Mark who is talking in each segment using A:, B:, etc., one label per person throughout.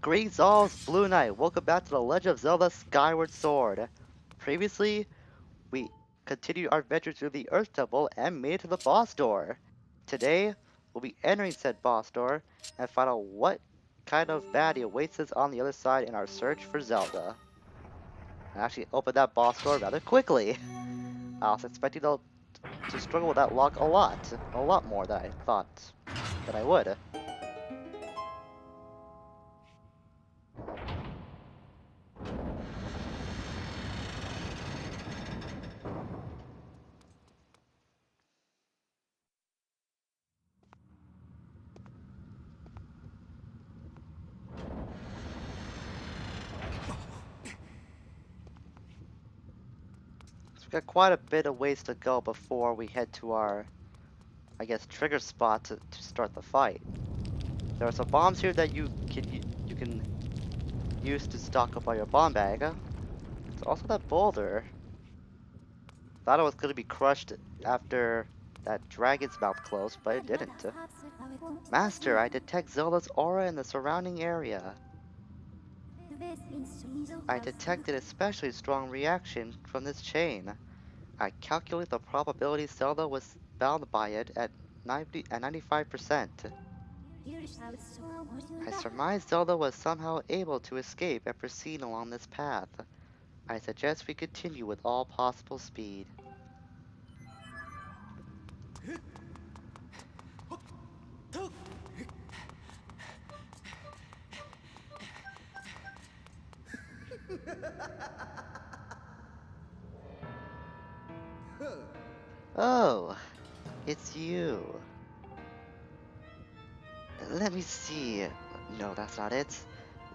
A: Greetings all, it's Blue Knight. Welcome back to the Legend of Zelda Skyward Sword. Previously, we continued our adventure through the Earth Temple and made it to the boss door. Today, we'll be entering said boss door and find out what kind of baddie awaits us on the other side in our search for Zelda. I actually opened that boss door rather quickly. I was expecting to struggle with that lock a lot more than I thought that I would. We've got quite a bit of ways to go before we head to our, I guess, trigger spot to start the fight. There are some bombs here that you can use to stock up on your bomb bag. There's also that boulder. Thought it was going to be crushed after that dragon's mouth closed, but it didn't. Master, I detect Zelda's aura in the surrounding area. I detected especially strong reaction from this chain. I calculate the probability Zelda was bound by it at 95%. I surmise Zelda was somehow able to escape and proceed along this path. I suggest we continue with all possible speed. Oh, it's you. Let me see. No, that's not it.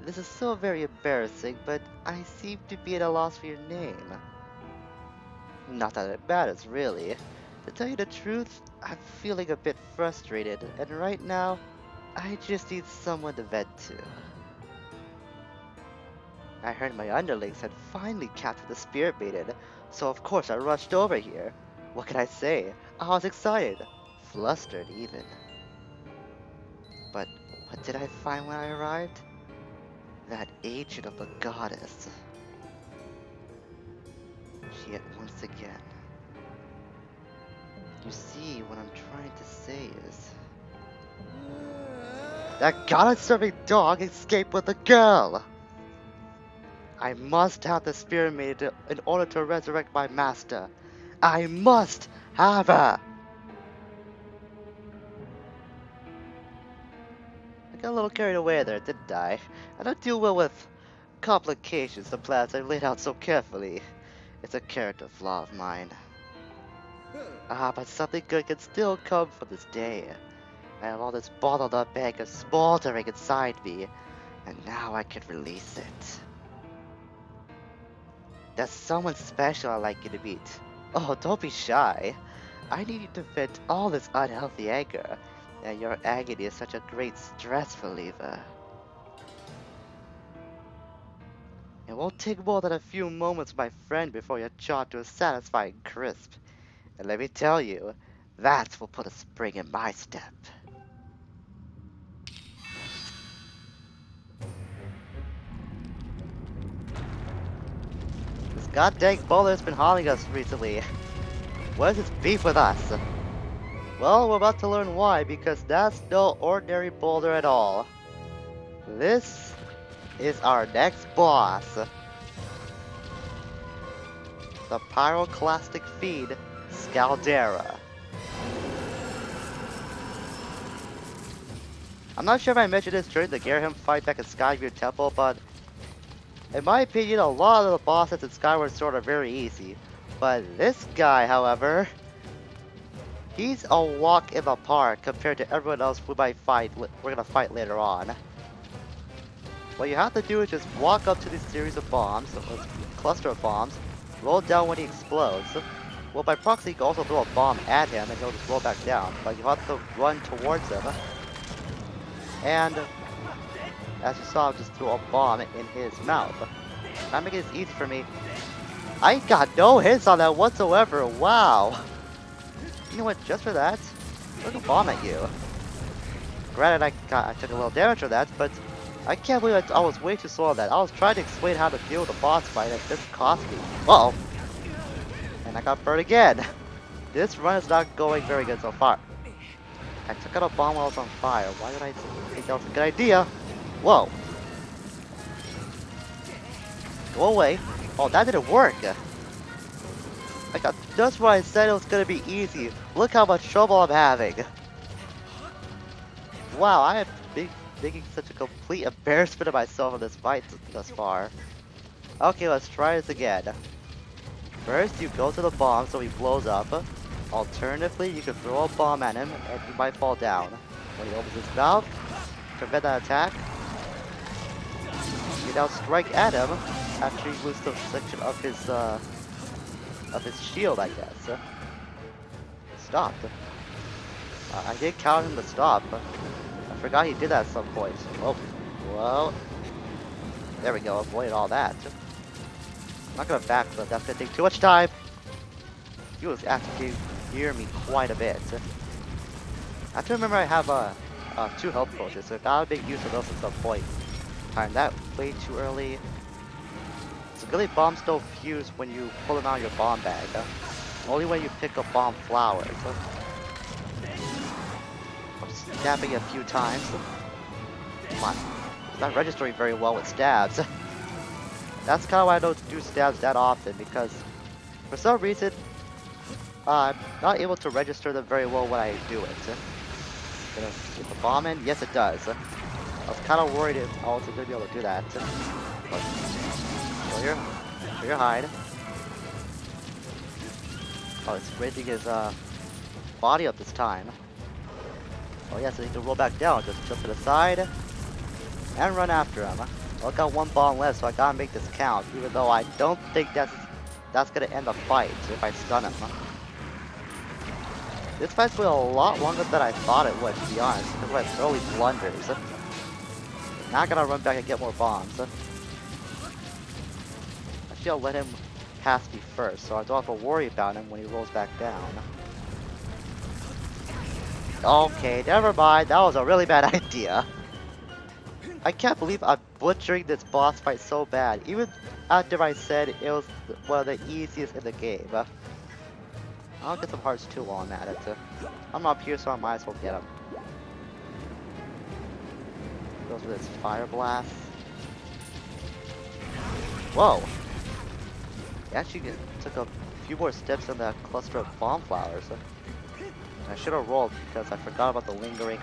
A: This is so very embarrassing, but I seem to be at a loss for your name. Not that it matters, really. To tell you the truth, I'm feeling a bit frustrated, and right now, I just need someone to vent to. I heard my underlings had finally captured the Spirit Maiden, so of course I rushed over here. What can I say? I was excited, flustered even. But what did I find when I arrived? That agent of the goddess. She had once again. You see, what I'm trying to say is... that goddess-serving dog escaped with a girl! I must have the Spirit Maiden in order to resurrect my master. I must have her! I got a little carried away there, didn't I? I don't deal well with complications of plans I laid out so carefully. It's a character flaw of mine. But something good can still come from this day. I have all this bottled up anger smoldering inside me, and now I can release it. There's someone special I'd like you to meet. Oh, don't be shy. I need you to vent all this unhealthy anger, and your agony is such a great stress reliever. It won't take more than a few moments, my friend, before you're charred to a satisfying crisp. And let me tell you, that will put a spring in my step. This goddamn Boulder has been haunting us recently. What is this beef with us? Well, we're about to learn why, because that's no ordinary boulder at all. This is our next boss. The Pyroclastic Fiend, Scaldera. I'm not sure if I mentioned this during the Garaham fight back in Skyward Temple, but in my opinion, a lot of the bosses in Skyward Sword are very easy. But this guy, however, he's a walk in the park compared to everyone else we're gonna fight later on. What you have to do is just walk up to this series of bombs, a cluster of bombs, roll down when he explodes. Well, by proxy, you can also throw a bomb at him and he'll just roll back down. But you have to run towards him. And, as you saw, just throw a bomb in his mouth. That makes it easy for me. I got no hits on that whatsoever. Wow. You know what? Just for that, throw a bomb at you. Granted, I took a little damage from that, but I can't believe I was way too slow on that. I was trying to explain how to deal with the boss fight and this cost me. Uh oh. And I got burned again. This run is not going very good so far. I took out a bomb while I was on fire. Why did I think that was a good idea? Whoa. Go away. Oh, that didn't work. I got just when I said it was gonna be easy. Look how much trouble I'm having. Wow, I am making such a complete embarrassment of myself in this fight thus far. Okay, let's try this again. First, you go to the bomb so he blows up. Alternatively, you can throw a bomb at him and he might fall down. When he opens his mouth, prevent that attack. You now strike at him after you lose the section of his shield, I guess. Stopped. I did count him to stop. I forgot he did that at some point. Oh, well. There we go, avoided all that. I'm not gonna backflip, that's gonna take too much time. He was actually near me quite a bit. I have to remember I have 2 health potions, so I gotta make use of those at some point. Timed that way too early. So really bombs don't fuse when you pull them out of your bomb bag. Only when you pick up bomb flowers. I'm stabbing a few times. Come on. It's not registering very well with stabs. That's kind of why I don't do stabs that often, because for some reason, I'm not able to register them very well when I do it. Gonna get the bomb in? Yes, it does. I was kind of worried if I wasn't gonna be able to do that. But show your hide. Oh, it's raising his body up this time. Oh yeah, so he can roll back down. Just jump to the side and run after him. Well, I got 1 bomb left, so I gotta make this count. Even though I don't think that's gonna end the fight if I stun him. This fight's going a lot longer than I thought it would, to be honest, because of my early blunders. Not gonna run back and get more bombs. Actually, I'll let him pass me first, so I don't have to worry about him when he rolls back down. Okay, never mind. That was a really bad idea. I can't believe I'm butchering this boss fight so bad, even after I said it was one of the easiest in the game. I'll get some hearts too while I'm at it. I'm up here, so I might as well get them. Goes with his fire blast. Whoa! He actually took a few more steps in that cluster of bomb flowers. I should have rolled because I forgot about the lingering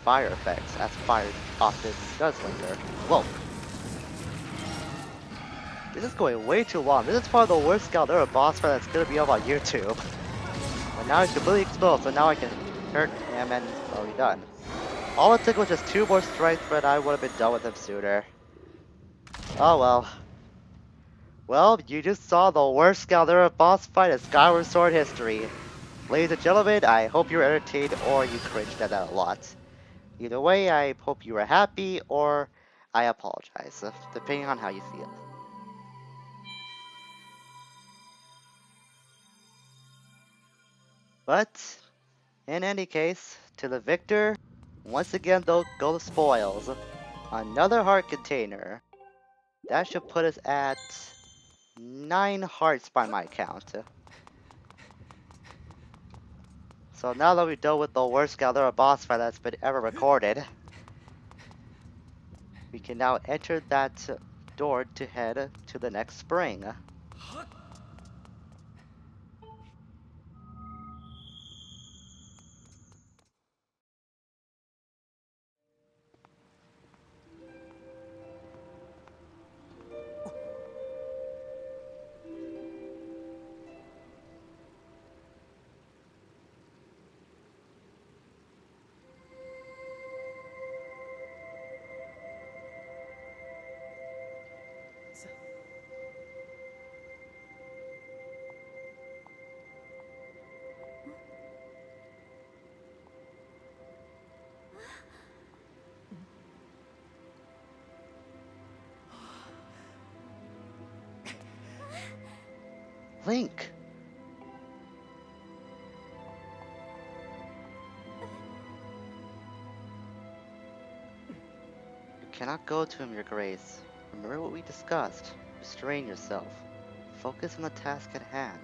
A: fire effects, as fire often does linger. Whoa! This is going way too long. This is probably the worst Zelda boss fight that's gonna be up on YouTube. But now he's completely exposed, so now I can hurt him and oh, he's done. All it took was just 2 more strikes, but I would have been done with him sooner. Oh well. Well, you just saw the worst Zelda boss fight in Skyward Sword history. Ladies and gentlemen, I hope you were entertained or you cringed at that a lot. Either way, I hope you were happy or I apologize, depending on how you feel. But, in any case, to the victor, once again though go the spoils. Another heart container. That should put us at 9 hearts by my count. So now that we've dealt with the worst Galdera boss fight that's been ever recorded, we can now enter that door to head to the next spring. Link! cannot go to him, Your Grace. Remember what we discussed. Restrain yourself. Focus on the task at hand.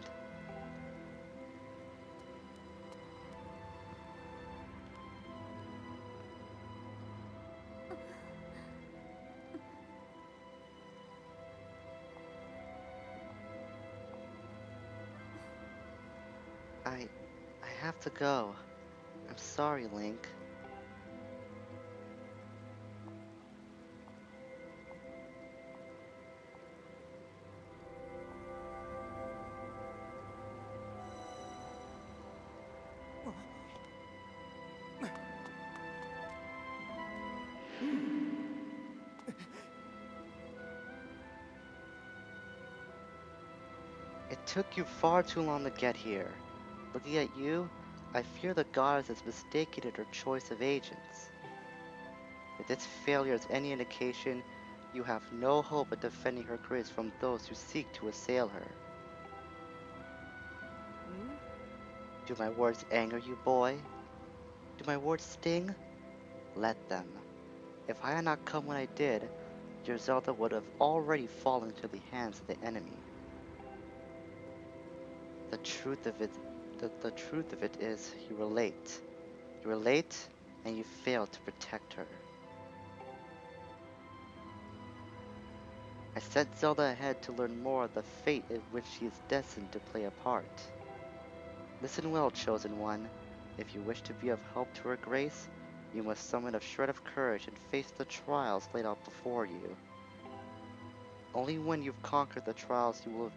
A: I have to go. I'm sorry, Link. It took you far too long to get here. Looking at you, I fear the goddess is mistaken in her choice of agents. If this failure is any indication, you have no hope of defending her grace from those who seek to assail her. Do my words anger you, boy? Do my words sting? Let them. If I had not come when I did, your Zelda would have already fallen into the hands of the enemy. The truth of it is, you were late. You were late, and you failed to protect her. I sent Zelda ahead to learn more of the fate in which she is destined to play a part. Listen well, Chosen One. If you wish to be of help to her grace, you must summon a shred of courage and face the trials laid out before you. Only when you've conquered the trials will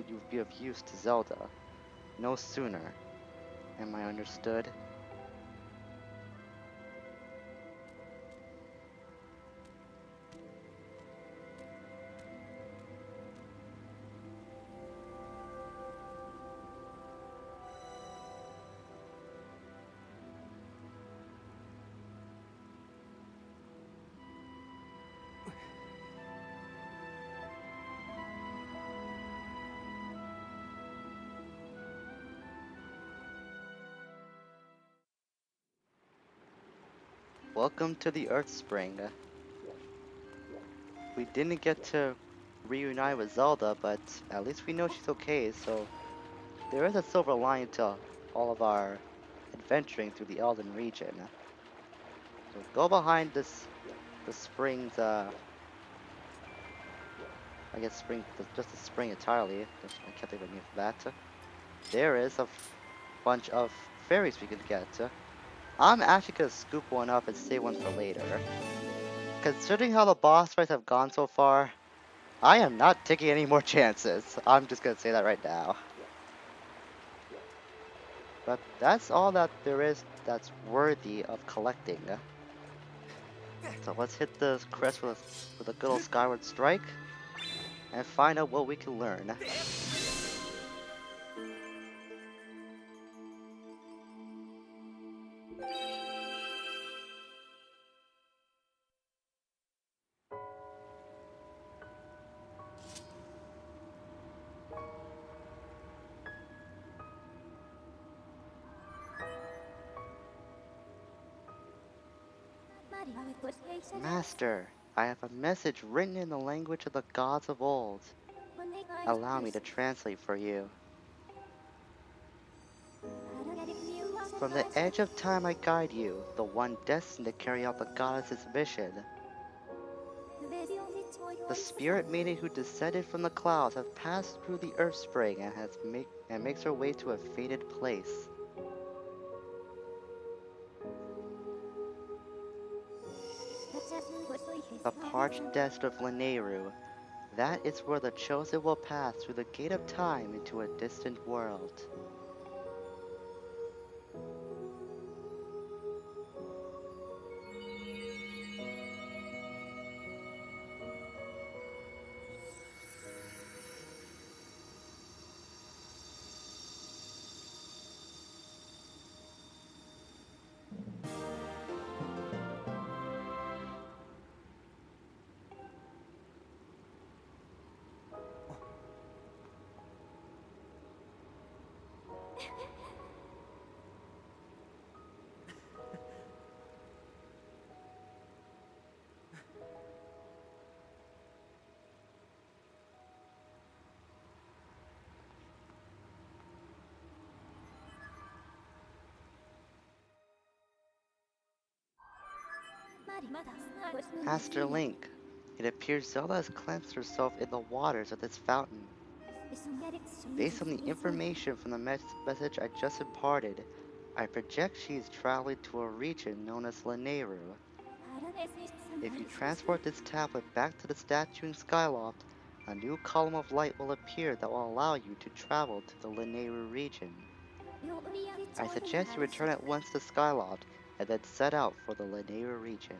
A: you be of use to Zelda. No sooner. Am I understood? Welcome to the Earth Spring. We didn't get to reunite with Zelda, but at least we know she's okay, so there is a silver lining to all of our adventuring through the Elden region. So go behind the spring's, I guess just the spring entirely. I can't think of a name for that. There is a bunch of fairies we can get. I'm actually gonna scoop one up and save one for later. Considering how the boss fights have gone so far, I am not taking any more chances. I'm just gonna say that right now. But that's all that there is that's worthy of collecting. So let's hit the crest with a good old Skyward Strike and find out what we can learn. Master, I have a message written in the language of the gods of old. Allow me to translate for you. From the edge of time I guide you, the one destined to carry out the goddess's mission. The spirit maiden who descended from the clouds has passed through the earth spring and makes her way to a fated place. The parched desert of Lanayru. That is where the chosen will pass through the gate of time into a distant world. Master Link, it appears Zelda has cleansed herself in the waters of this fountain. Based on the information from the message I just imparted, I project she is traveling to a region known as Lanayru. If you transport this tablet back to the statue in Skyloft, a new column of light will appear that will allow you to travel to the Lanayru region. I suggest you return at once to Skyloft and then set out for the Lanayru region.